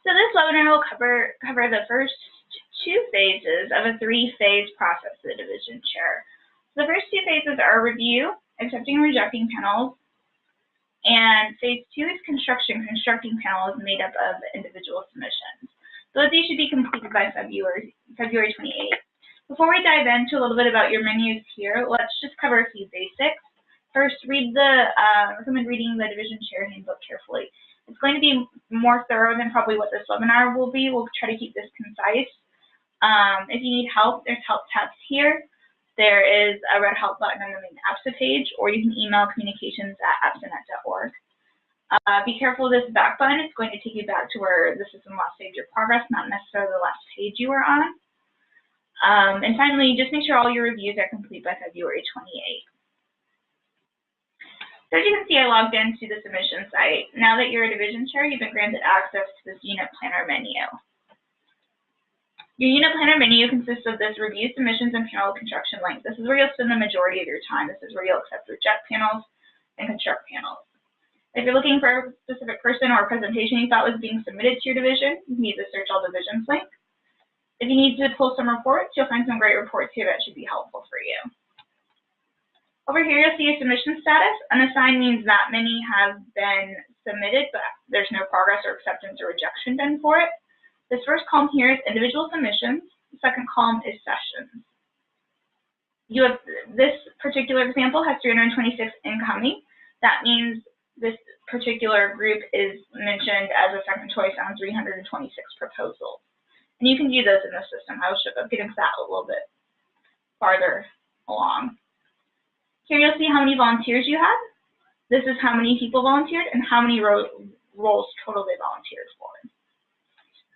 So this webinar will cover the first two phases of a three-phase process for the division chair. So the first two phases are review, accepting and rejecting panels, and phase two is construction. Constructing panels made up of individual submissions. Both of these should be completed by February 28th. Before we dive into a little bit about your menus here, let's just cover a few basics. First, recommend reading the division chair handbook carefully. It's going to be more thorough than probably what this webinar will be. We'll try to keep this concise. If you need help, there's help tabs here. There is a red help button on the main APSA page, or you can email communications@apsanet.org. Be careful of this back button. It's going to take you back to where the system last saved your progress, not necessarily the last page you were on. And finally, just make sure all your reviews are complete by February 28th. So as you can see, I logged into the submission site. Now that you're a division chair, you've been granted access to this unit planner menu. Your unit planner menu consists of this review, submissions, and panel construction link. This is where you'll spend the majority of your time. This is where you'll accept, reject panels, and construct panels. If you're looking for a specific person or a presentation you thought was being submitted to your division, you can use the Search All Divisions link. If you need to pull some reports, you'll find some great reports here that should be helpful for you. Over here, you'll see your submission status. Unassigned means that many have been submitted, but there's no progress or acceptance or rejection done for it. This first column here is individual submissions. The second column is sessions. This particular example has 326 incoming. That means this particular group is mentioned as a second choice on 326 proposals. And you can view those in the system. I will get into that a little bit farther along. Here you'll see how many volunteers you have. This is how many people volunteered and how many roles total they volunteered for.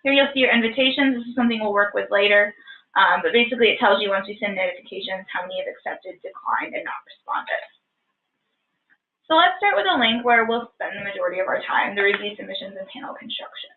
Here you'll see your invitations. This is something we'll work with later, but basically it tells you once we send notifications how many have accepted, declined, and not responded. So let's start with a link where we'll spend the majority of our time, the review, submissions, and panel construction.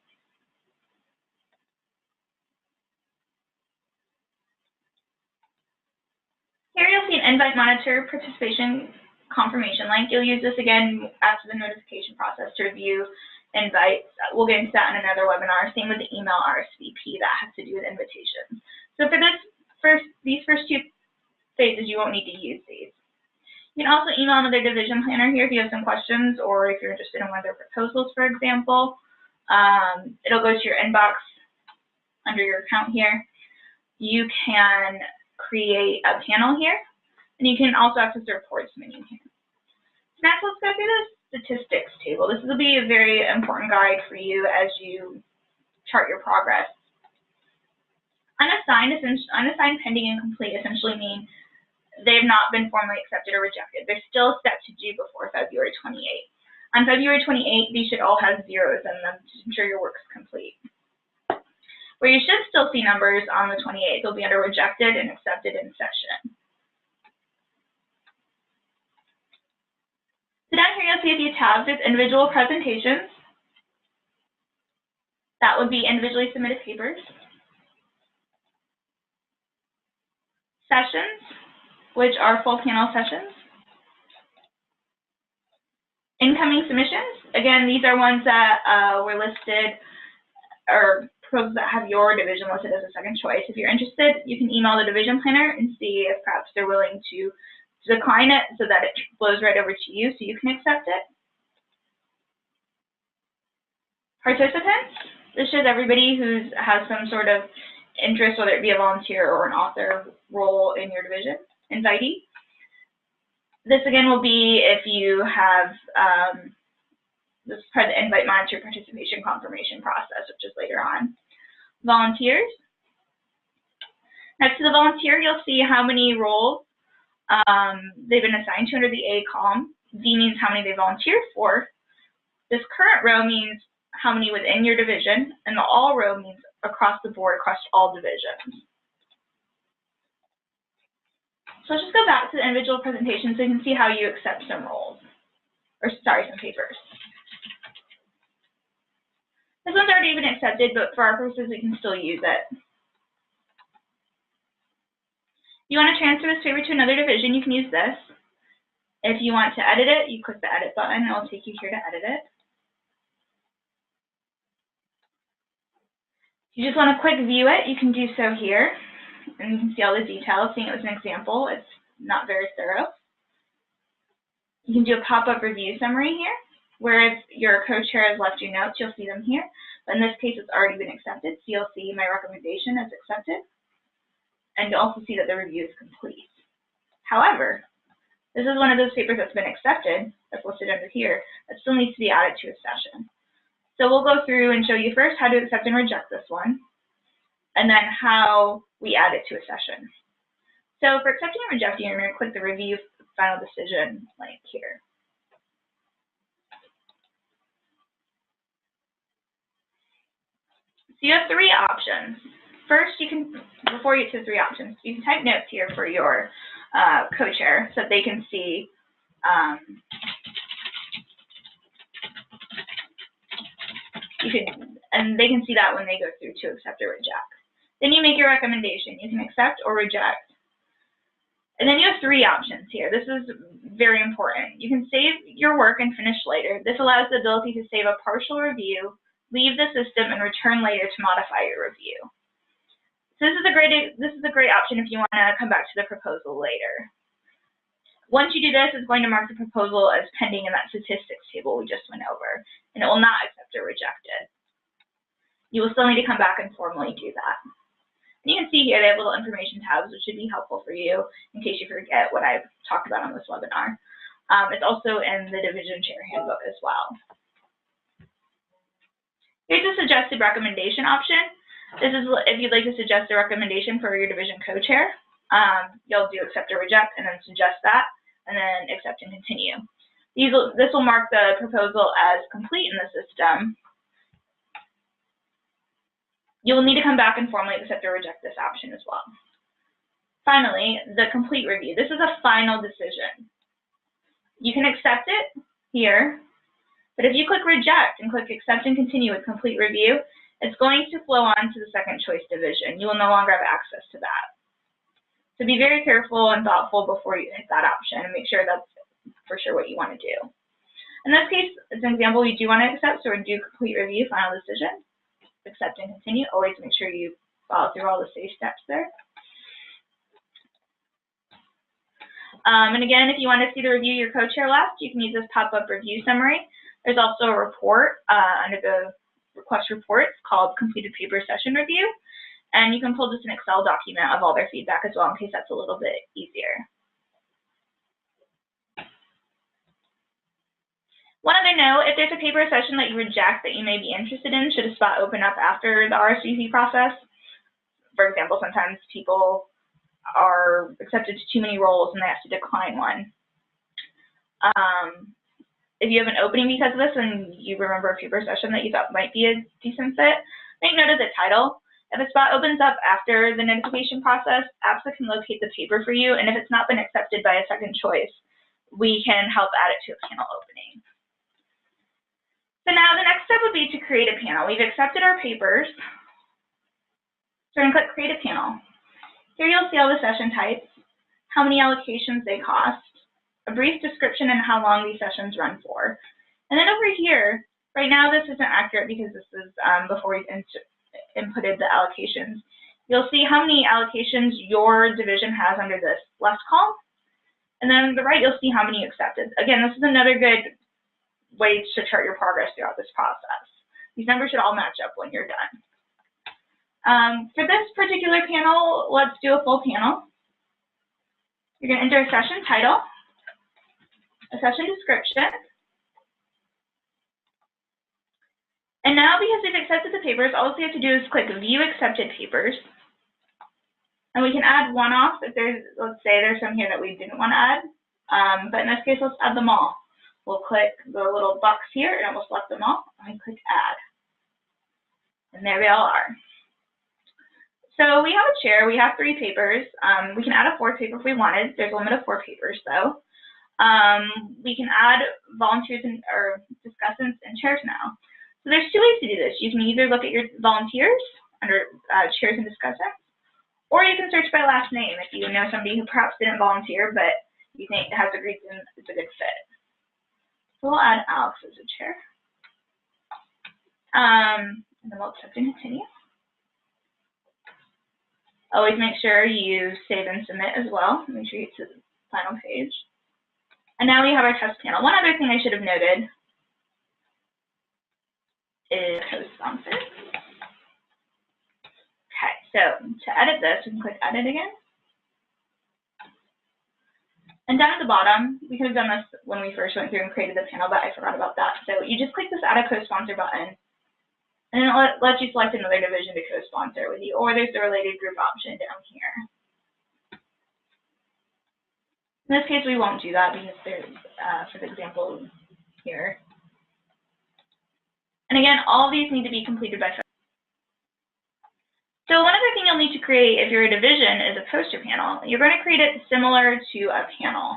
Here you'll see an invite monitor participation confirmation link. You'll use this again after the notification process to review invites. We'll get into that in another webinar. Same with the email RSVP, that has to do with invitations. So for these first two phases, you won't need to use these. You can also email another division planner here if you have some questions or if you're interested in one of their proposals, for example. It'll go to your inbox under your account here. You can create a panel here, and you can also access the reports menu here. Next, let's go through the statistics table. This will be a very important guide for you as you chart your progress. Unassigned, pending, and complete essentially mean they have not been formally accepted or rejected. There's still a step to do before February 28th. On February 28th, these should all have zeros in them to ensure your work is complete. Where you should still see numbers on the 28th, they'll be under rejected and accepted in session. So down here, you'll see a few tabs. There's individual presentations. That would be individually submitted papers. Sessions, which are full panel sessions. Incoming submissions. Again, these are ones that were listed or proposals that have your division listed as a second choice. If you're interested, you can email the division planner and see if perhaps they're willing to decline it so that it flows right over to you so you can accept it. Participants. This shows everybody who has some sort of interest, whether it be a volunteer or an author role in your division. Invitee. This again will be if you have this is part of the invite monitor participation confirmation process, which is later on. Volunteers. Next to the volunteer, you'll see how many roles they've been assigned to under the A column. V means how many they volunteered for. This current row means how many within your division, and the all row means across the board, across all divisions. So let's just go back to the individual presentation so you can see how you accept some roles, or sorry, some papers. This one's already been accepted, but for our purposes, we can still use it. If you want to transfer this paper to another division, you can use this. If you want to edit it, you click the edit button. It'll take you here to edit it. If you just want to quick view it, you can do so here. And you can see all the details. Seeing it as an example, it's not very thorough. You can do a pop-up review summary here, where if your co-chair has left you notes, you'll see them here. But in this case, it's already been accepted, so you'll see my recommendation as accepted. And you'll also see that the review is complete. However, this is one of those papers that's been accepted, that's listed under here, that still needs to be added to a session. So we'll go through and show you first how to accept and reject this one, and then how we add it to a session. So for accepting and rejecting, you're going to click the Review Final Decision link here. So you have three options. First, you can, before you get to the three options, you can type notes here for your co-chair so that they can see and they can see that when they go through to accept or reject. Then you make your recommendation. You can accept or reject. And then you have three options here. This is very important. You can save your work and finish later. This allows the ability to save a partial review, leave the system, and return later to modify your review. So this is a great option if you want to come back to the proposal later. Once you do this, it's going to mark the proposal as pending in that statistics table we just went over, and it will not accept or reject it. You will still need to come back and formally do that. And you can see here they have little information tabs, which should be helpful for you in case you forget what I've talked about on this webinar. It's also in the Division Chair Handbook as well. Here's a suggested recommendation option. This is if you'd like to suggest a recommendation for your division co-chair. You'll do accept or reject and then suggest that, and then accept and continue. This will mark the proposal as complete in the system. You will need to come back and formally accept or reject this option as well. Finally, the complete review. This is a final decision. You can accept it here, but if you click reject and click accept and continue with complete review, it's going to flow on to the second choice division. You will no longer have access to that. So be very careful and thoughtful before you hit that option and make sure that's for sure what you want to do. In this case, as an example, you do want to accept, so we're going to do complete review, final decision. Accept and continue. Always make sure you follow through all the safe steps there. And again, if you want to see the review your co-chair left, you can use this pop-up review summary. There's also a report under the request reports called completed paper session review. And you can pull just an Excel document of all their feedback as well in case that's a little bit easier. One other note, if there's a paper session that you reject that you may be interested in, should a spot open up after the RSVP process? For example, sometimes people are accepted to too many roles and they have to decline one. If you have an opening because of this and you remember a paper session that you thought might be a decent fit, make note of the title. If a spot opens up after the notification process, APSA can locate the paper for you, and if it's not been accepted by a second choice, we can help add it to a panel opening. So now the next step would be to create a panel. We've accepted our papers. So we're going to click Create a Panel. Here you'll see all the session types, how many allocations they cost, a brief description and how long these sessions run for. And then over here, right now this isn't accurate because this is before we inputted the allocations. You'll see how many allocations your division has under this left column. And then on the right, you'll see how many accepted. Again, this is another good way to chart your progress throughout this process. These numbers should all match up when you're done. For this particular panel, let's do a full panel. You're going to enter a session title, a session description, and now because we've accepted the papers, all we have to do is click View Accepted Papers, and we can add one off if there's, let's say there's some here that we didn't want to add, but in this case, let's add them all. We'll click the little box here and it will select them all, and click Add. And there they all are. So we have a chair, we have 3 papers. We can add a 4th paper if we wanted. There's a limit of 4 papers though. We can add volunteers or discussants and chairs now. So there's 2 ways to do this. You can either look at your volunteers under chairs and discussants, or you can search by last name if you know somebody who perhaps didn't volunteer but you think has a reason it's a good fit. So we'll add Alex as a chair. And then we'll accept and continue. Always make sure you save and submit as well. Make sure you get to the final page. And now we have our test panel. One other thing I should have noted is co-sponsor. Okay, so to edit this, we can click Edit again. And down at the bottom, we could have done this when we first went through and created the panel, but I forgot about that. So you just click this Add a Co-Sponsor button, and then it lets you select another division to co-sponsor with you, or there's the related group option down here. In this case, we won't do that because there's, for the example here. And again, all of these need to be completed by. So one other thing you'll need to create if you're a division is a poster panel. You're going to create it similar to a panel.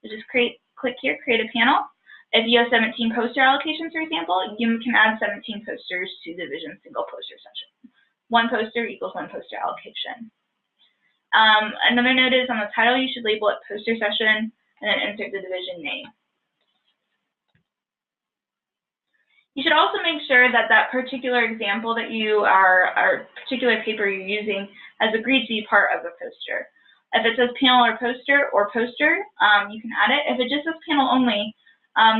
So just click here, create a panel. If you have 17 poster allocations, for example, you can add 17 posters to the division single poster session. One poster equals one poster allocation. Another note is on the title, you should label it poster session and then insert the division name. You should also make sure that that particular example that you are, or particular paper you're using has agreed to be part of the poster. If it says panel or poster, you can add it. If it just says panel only,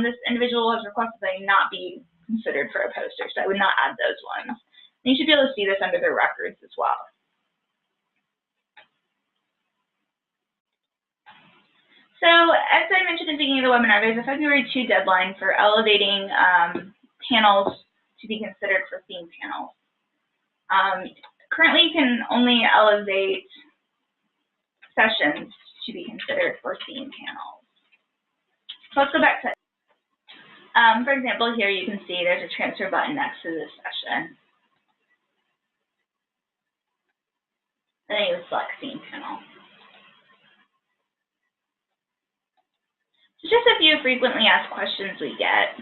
this individual has requested that you not be considered for a poster, so I would not add those ones. And you should be able to see this under their records as well. So as I mentioned at the beginning of the webinar, there's a February 2 deadline for elevating panels to be considered for theme panels. Currently, you can only elevate sessions to be considered for theme panels. So let's go back to, for example, here you can see there's a transfer button next to this session. And then you select theme panel. So just a few frequently asked questions we get.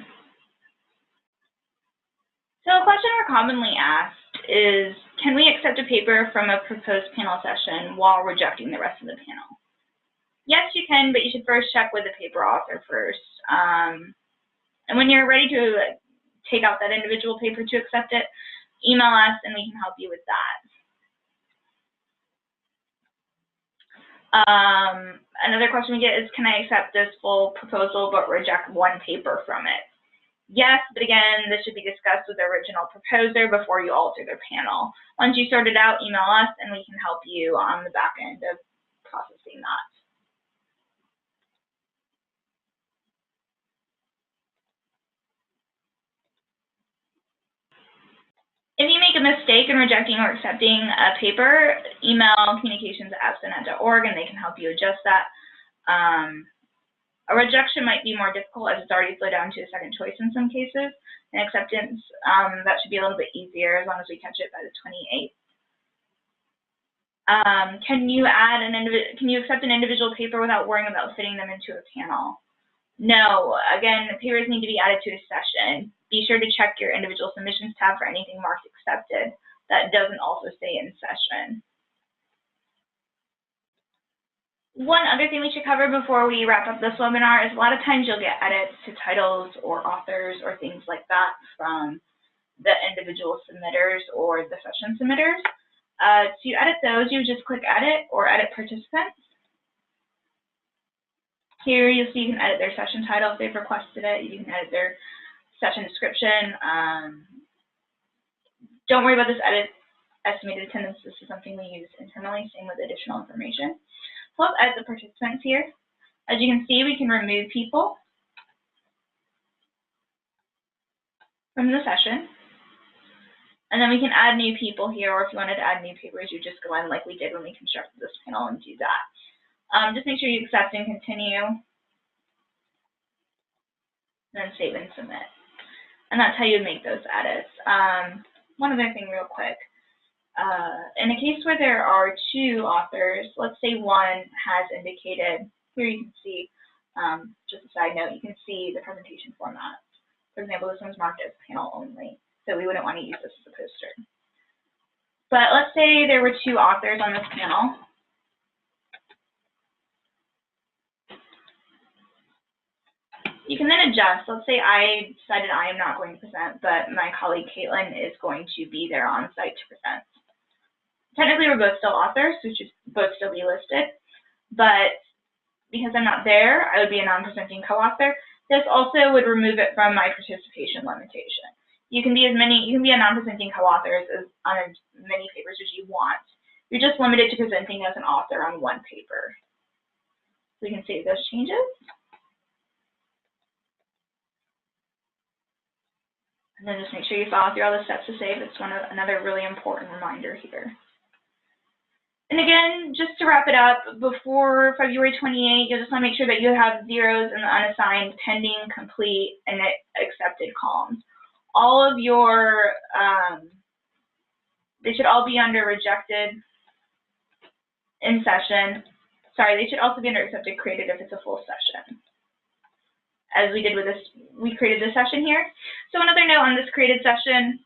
So a question we're commonly asked is, can we accept a paper from a proposed panel session while rejecting the rest of the panel? Yes, you can, but you should first check with the paper author first. And when you're ready to take out that individual paper to accept it, email us and we can help you with that. Another question we get is, can I accept this full proposal but reject one paper from it? Yes, but again, this should be discussed with the original proposer before you alter their panel. Once you sort it out, email us and we can help you on the back end of processing that. If you make a mistake in rejecting or accepting a paper, email communications@abstinet.org and they can help you adjust that. A rejection might be more difficult as it's already slowed down to a second choice in some cases. And acceptance, that should be a little bit easier as long as we catch it by the 28th. Can you accept an individual paper without worrying about fitting them into a panel? No. Again, papers need to be added to a session. Be sure to check your individual submissions tab for anything marked accepted that doesn't also stay in session. One other thing we should cover before we wrap up this webinar is a lot of times you'll get edits to titles or authors or things like that from the individual submitters or the session submitters. To edit those, you just click Edit or Edit Participants. Here you'll see you can edit their session title if they've requested it. You can edit their session description. Don't worry about this edit estimated attendance. This is something we use internally, same with additional information. So let's edit the participants here. As you can see, we can remove people from the session. And then we can add new people here, or if you wanted to add new papers, you just go in like we did when we constructed this panel and do that. Just make sure you accept and continue. And then save and submit. And that's how you would make those edits. One other thing real quick. In a case where there are two authors, let's say one has indicated, here you can see, just a side note, you can see the presentation format. For example, this one's marked as panel only, so we wouldn't want to use this as a poster. But let's say there were two authors on this panel. You can then adjust. Let's say I decided I am not going to present, but my colleague Caitlin is going to be there on site to present. technically we're both still authors, so we should both still be listed, but because I'm not there, I would be a non-presenting co-author. This also would remove it from my participation limitation. You can be a non-presenting co-author on as many papers as you want. You're just limited to presenting as an author on one paper. So we can save those changes. And then just make sure you follow through all the steps to save. It's another really important reminder here. And again, just to wrap it up, before February 28, you just want to make sure that you have zeros in the unassigned, pending, complete, and accepted columns. All of your, they should all be under rejected in session. Sorry, they should also be under accepted created if it's a full session. As we did with this, we created this session here. So another note on this created session,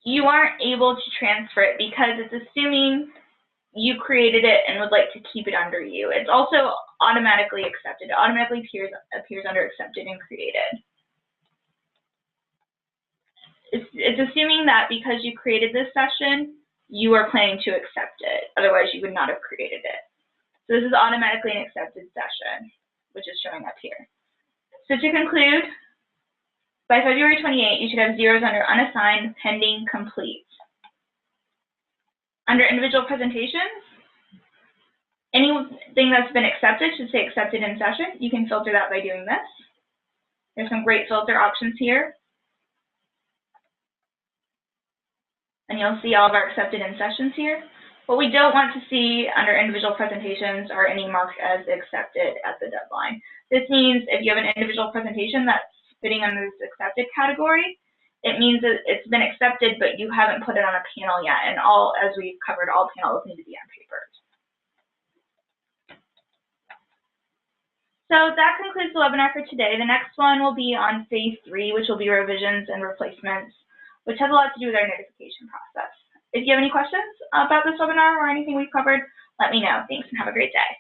you aren't able to transfer it because it's assuming you created it and would like to keep it under you. It's also automatically accepted. It automatically appears under accepted and created. It's assuming that because you created this session, you are planning to accept it. Otherwise, you would not have created it. So this is automatically an accepted session, which is showing up here. So to conclude, by February 28, you should have zeros under unassigned, pending, complete. Under individual presentations, anything that's been accepted should say accepted in session. You can filter that by doing this. There's some great filter options here. And you'll see all of our accepted in sessions here. What we don't want to see under individual presentations are any marked as accepted at the deadline. This means if you have an individual presentation that's fitting under this accepted category, it means that it's been accepted, but you haven't put it on a panel yet. And as we've covered, all panels need to be on paper. So that concludes the webinar for today. The next one will be on phase 3, which will be revisions and replacements, which has a lot to do with our notification process. If you have any questions about this webinar or anything we've covered, let me know. Thanks and have a great day.